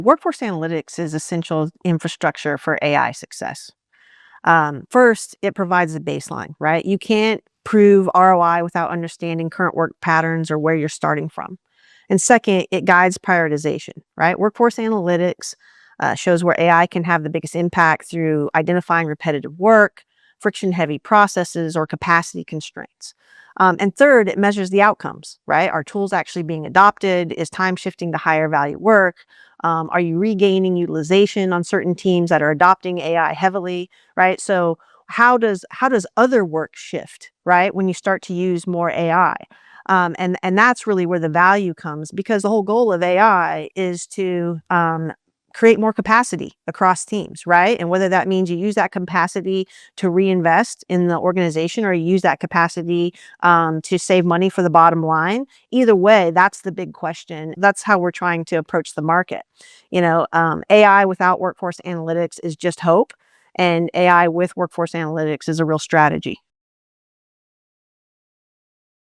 Workforce analytics is essential infrastructure for AI success. First, it provides a baseline, right? You can't prove ROI without understanding current work patterns or where you're starting from. And second, it guides prioritization, right? Workforce analytics shows where AI can have the biggest impact through identifying repetitive work, friction heavy processes, or capacity constraints. And third, it measures the outcomes, right? Are tools actually being adopted? Is time shifting to higher value work? Are you regaining utilization on certain teams that are adopting AI heavily, right? So how does other work shift, right? When you start to use more AI, and that's really where the value comes, because the whole goal of AI is to create more capacity across teams, right? And whether that means you use that capacity to reinvest in the organization or you use that capacity to save money for the bottom line, either way, that's the big question. That's how we're trying to approach the market. AI without workforce analytics is just hope, and AI with workforce analytics is a real strategy.